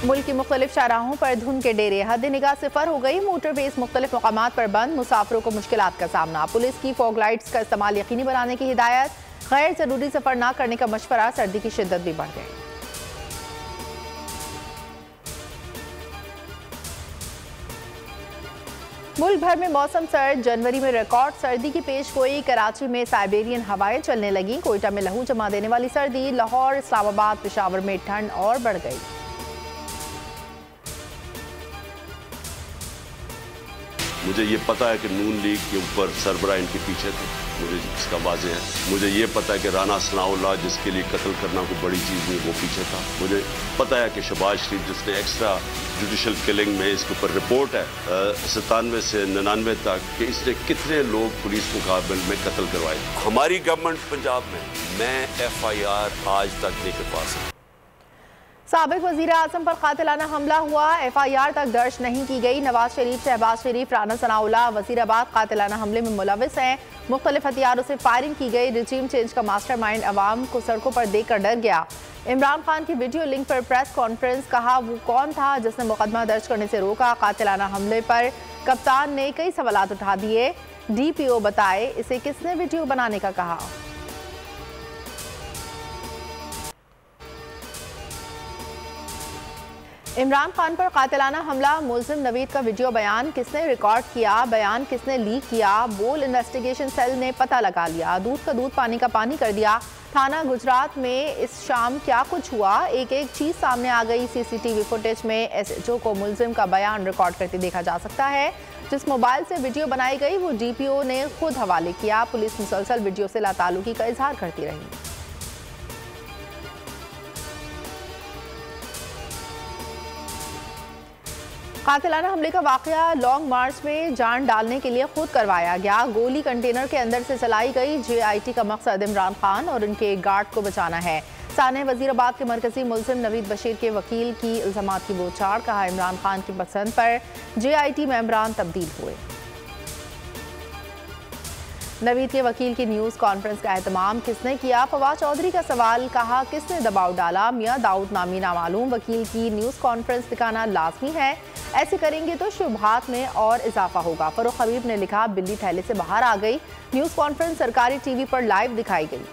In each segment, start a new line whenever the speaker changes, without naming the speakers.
मुल्क की मुख्तलिफ शाहराहों पर धुंध के डेरे हद निगाह सिफर हो गई। मोटरवेज मुख्तलिफ मकामात पर बंद, मुसाफिरों को मुश्किलात का सामना। पुलिस की फॉग लाइट्स का इस्तेमाल यकीनी बनाने की हिदायत। गैर जरूरी सफर न करने का मशवरा। सर्दी की शिद्दत भी बढ़ गई। मुल्क भर में मौसम सर्द, जनवरी में रिकॉर्ड सर्दी की पेशगोई। कराची में साइबेरियन हवाएं चलने लगी। कोयटा में लहू जमा देने वाली सर्दी। लाहौर, इस्लामाबाद, पेशावर में ठंड और बढ़ गई।
मुझे ये पता है कि नून लीग के ऊपर सरबराह इनके पीछे थे, मुझे इसका वाज़ेह है। मुझे ये पता है कि राना सनाउल्लाह जिसके लिए कत्ल करना कोई बड़ी चीज़ नहीं, वो पीछे था। मुझे पता है कि शहबाज शरीफ जिसने एक्स्ट्रा जुडिशल किलिंग में, इसके ऊपर रिपोर्ट है 97 से 99 तक कि इसने कितने लोग पुलिस मुकाबले में कत्ल करवाए। हमारी गवर्नमेंट पंजाब में मैं FIR आज तक नहीं कर पा सकता।
साबिक वज़ीर आज़म पर कातिलाना हमला हुआ, FIR तक दर्ज नहीं की गई। नवाज शरीफ, शहबाज शरीफ, राना सनाउल्लाह वज़ीराबाद कातिलाना हमले में मुलविस हैं। मुख्तलिफ हथियारों से फायरिंग की गई। रिजीम चेंज का मास्टरमाइंड अवाम को सड़कों पर देखकर डर गया। इमरान खान की वीडियो लिंक पर प्रेस कॉन्फ्रेंस, कहा वो कौन था जिसने मुकदमा दर्ज करने से रोका। कातिलाना हमले पर कप्तान ने कई सवालात उठा दिए। DPO बताए इसे किसने वीडियो बनाने का कहा। इमरान खान पर कातिलाना हमला, मुल्जिम नवीद का वीडियो बयान किसने रिकॉर्ड किया, बयान किसने लीक किया। बोल इन्वेस्टिगेशन सेल ने पता लगा लिया। दूध का दूध पानी का पानी कर दिया। थाना गुजरात में इस शाम क्या कुछ हुआ, एक एक चीज सामने आ गई। CCTV फुटेज में SHO को मुल्जिम का बयान रिकॉर्ड करते देखा जा सकता है। जिस मोबाइल से वीडियो बनाई गई वो DPO ने खुद हवाले किया। पुलिस मुसलसल वीडियो से लाताल्लुकी का इजहार करती रही। कातिलाना हमले का वाकया लॉन्ग मार्च में जान डालने के लिए खुद करवाया गया। गोली कंटेनर के अंदर से चलाई गई। JIT का मकसद इमरान खान और उनके गार्ड को बचाना है। साने वजीराबाद के मरकजी मुल्जिम नवीद बशीर के वकील की इल्जामात की बोछाड़, कहा इमरान खान की पसंद पर JIT मेंबरान तब्दील हुए। नवीद के वकील की न्यूज़ कॉन्फ्रेंस का एहतमाम किसने किया, फवाद चौधरी का सवाल, कहा किसने दबाव डाला। मियां दाऊद नामी नामालूम वकील की न्यूज़ कॉन्फ्रेंस दिखाना लाजमी है, ऐसे करेंगे तो शुबहात में और इजाफा होगा। फरूख हबीब ने लिखा बिल्ली थैले से बाहर आ गई। न्यूज़ कॉन्फ्रेंस सरकारी TV पर लाइव दिखाई गई।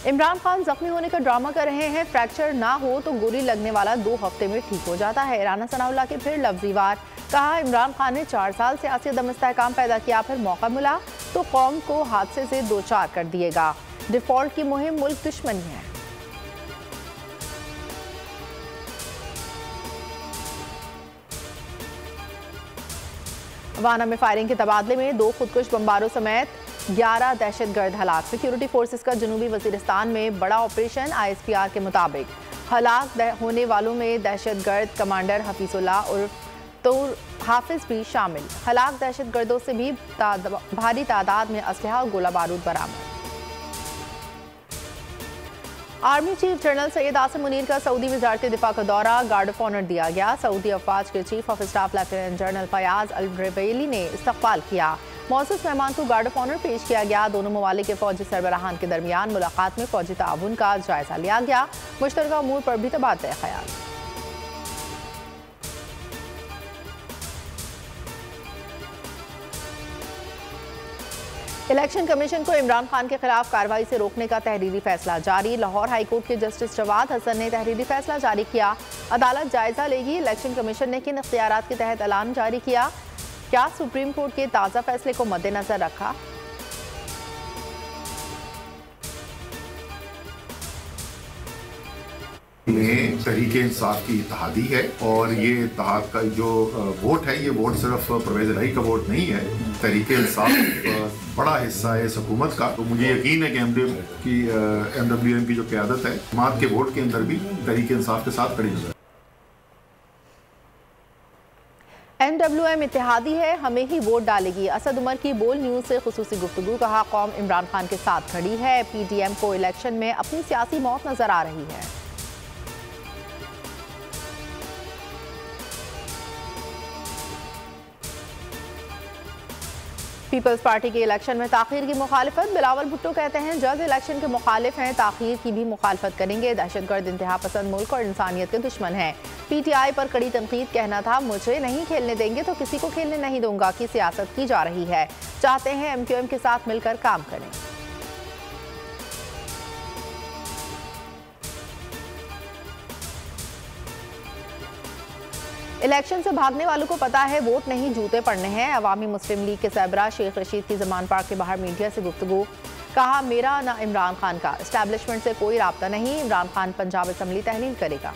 इमरान खान जख्मी होने का ड्रामा कर रहे हैं। फ्रैक्चर ना हो तो गोली लगने वाला 2 हफ्ते में ठीक हो जाता है। राना सनाउल्लाह के फिर लफ्जी वार, कहा इमरान खान ने 4 साल सियासी अदम इस्तेहकाम पैदा किया, फिर मौका मिला तो कौम को हादसे से 2-4 कर दिएगा। डिफॉल्ट की मुहिम मुल्क दुश्मनी है। वाना में फायरिंग के तबादले में 2 खुदकुश बम्बारों समेत 11 दहशतगर्द हलाक। सिक्योरिटी फोर्सेस का जनूबी वजीरिस्तान में बड़ा ऑपरेशन। ISPR के मुताबिक हलाक होने वालों में दहशतगर्द कमांडर हफीजुल्लाह उर्फ तूर हाफिज भी शामिल। हलाक दहशतगर्दों से भी भारी तादाद में असलहा और गोला बारूद बरामद। Army chief general Syed Asim Munir का सऊदी वजारत दिफा का दौरा, गार्ड ऑफ ऑनर दिया गया। सऊदी अफवाज के chief of staff lieutenant general Fayyad al रेबेली ने इस्तकबाल किया। मौसूस मेहमान को गार्ड ऑफ ऑनर पेश किया गया। दोनों ममालिक के फौजी सरबराहान के दरमियान मुलाकात में फौजी ताउन का जायजा लिया गया। मुश्तरका अमूर पर भी तबादला ख्याल। इलेक्शन कमीशन को इमरान खान के खिलाफ कार्रवाई से रोकने का तहरीरी फैसला जारी। लाहौर हाई कोर्ट के जस्टिस जवाद हसन ने तहरीरी फैसला जारी किया। अदालत जायजा लेगी इलेक्शन कमीशन ने किन इख्तियारात के तहत ऐलान जारी किया, क्या सुप्रीम कोर्ट के ताज़ा फैसले को मद्देनजर रखा।
में तहरीके इंसाफ की इत्तेहादी है और ये इत्तेहाद का जो वोट है, ये वोट सिर्फ परवेज इलाही का वोट नहीं है। तहरीके इंसाफ बड़ा हिस्सा है इस हुकूमत का। तो मुझे यकीन है कि MWM की जो क़यादत है, जमात के वोट के अंदर भी तहरीके इंसाफ के साथ खड़ी नजर।
MWM इत्तेहादी है, हमें ही वोट डालेगी। असद उमर की बोल न्यूज़ से खुसूसी गुफ्तगू, कहा कौम इमरान खान के साथ खड़ी है। PDM को इलेक्शन में अपनी सियासी मौत नजर आ रही है। पीपल्स पार्टी के इलेक्शन में ताखीर की मुखालिफत। बिलावल भुट्टो कहते हैं जल्द इलेक्शन के मुखालिफ हैं, ताखीर की भी मुखालफत करेंगे। दहशतगर्द इंतहा पसंद मुल्क और इंसानियत के दुश्मन हैं। PTI पर कड़ी तनकीद। कहना था मुझे नहीं खेलने देंगे तो किसी को खेलने नहीं दूंगा की सियासत की जा रही है। चाहते हैं MQM के साथ मिलकर काम करें। इलेक्शन से भागने वालों को पता है वोट नहीं जूते पड़ने हैं। अवामी मुस्लिम लीग के सरबराह शेख रशीद की जमान पार्क के बाहर मीडिया से गुफ्तगू। कहा मेरा ना इमरान खान का एस्टैब्लिशमेंट से कोई राब्ता नहीं, इमरान खान पंजाब असम्बली तहलील करेगा।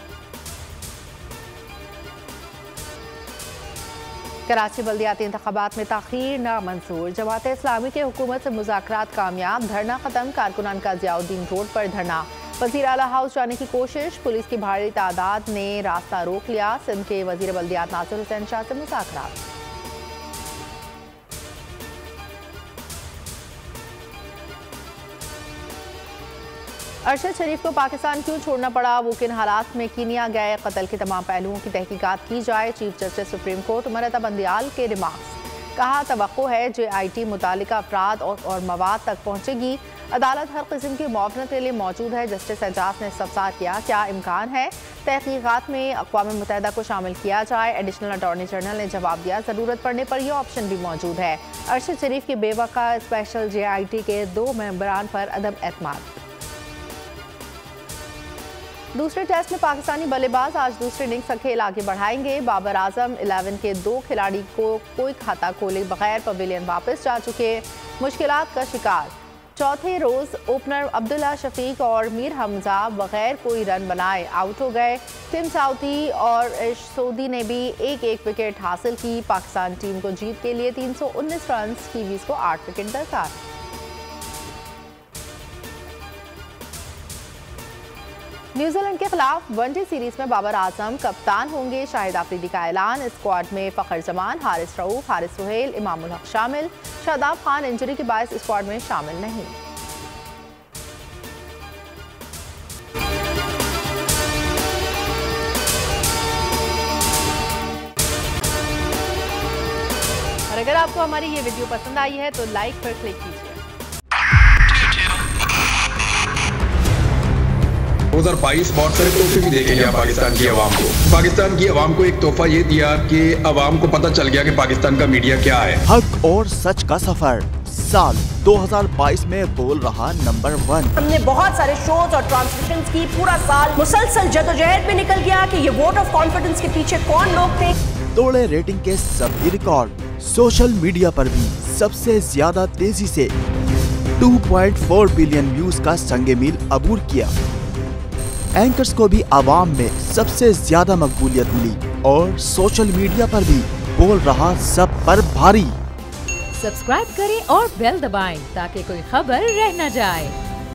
कराची बल्दियाती इंतखाबात में ताखीर नामंजूर। जमात इस्लामी के हुकूमत से मुज़ाकरात कामयाब। धरना खत्म। कारकुनान का ज़ियाउद्दीन रोड पर धरना। वज़ीर आला हाउस जाने की कोशिश। पुलिस की भारी तादाद ने रास्ता रोक लिया। सिंध के वज़ीर बल्दियात नासिर हुसैन शाह से मुज़ाकरात। अरशद शरीफ को पाकिस्तान क्यों छोड़ना पड़ा, वो किन हालात में कीनिया गए, कत्ल के तमाम पहलुओं की तहकीकात की जाए। Chief justice supreme court उमरता Bandial के रिमार्क्स। कहा तवक्को है JIT मुतालिका अफराद और मवाद तक पहुंचेगी। अदालत हर किस्म की मुआवनत के लिए मौजूद है। जस्टिस एजाज ने इस्तफसार किया क्या इम्कान है तहकीकात में अक़वाम मुत्तहिदा को शामिल किया जाए। एडिशनल अटॉर्नी जनरल ने जवाब दिया ज़रूरत पड़ने पर यह ऑप्शन भी मौजूद है। अरशद शरीफ की बेवा का स्पेशल JIT के 2 मेंबरान पर अदम एतमाद। दूसरे टेस्ट में पाकिस्तानी बल्लेबाज आज दूसरे इनिंग्स का खेल आगे बढ़ाएंगे। बाबर आजम 11 के 2 खिलाड़ी को कोई खाता खोले बगैर पवेलियन वापस जा चुके। मुश्किलात का शिकार। चौथे रोज ओपनर अब्दुल्ला शफीक और मीर हमजा बगैर कोई रन बनाए आउट हो गए। टिम साउदी और सऊदी ने भी एक विकेट हासिल की। पाकिस्तान टीम को जीत के लिए 319 रन, कीवीज को 8 विकेट दरकार। न्यूजीलैंड के खिलाफ वनडे सीरीज में बाबर आजम कप्तान होंगे। शाहिद आफरीदी का ऐलान। स्क्वाड में फ़खर जमान, हारिस रऊफ, हारिस सुहेल, इमामुल हक शामिल। शादाब खान इंजरी के बायस स्क्वाड में शामिल नहीं। और अगर आपको हमारी ये वीडियो पसंद आई है तो लाइक पर क्लिक कीजिए।
2022 बहुत सारे तोहफे भी देके गया पाकिस्तान की आवाम को। पाकिस्तान की आवाम को एक तोहफा ये दिया कि आवाम को पता चल गया कि पाकिस्तान का मीडिया क्या है।
हक और सच का सफर साल 2022 में बोल रहा नंबर 1।
हमने बहुत सारे शोज और ट्रांसमिशंस की। पूरा साल मुसलसल जदोजहद में निकल गया कि ये वोट ऑफ कॉन्फिडेंस के पीछे कौन लोग थे।
तोड़े रेटिंग के सभी रिकॉर्ड। सोशल मीडिया पर भी सबसे ज्यादा तेजी से 2.4 बिलियन व्यूज का संगे मील अबूर किया। एंकर्स को भी आवाम में सबसे ज्यादा मकबूलियत मिली और सोशल मीडिया पर भी बोल रहा सब पर भारी।
सब्सक्राइब करें और बेल दबाएं ताकि कोई खबर रह न जाए।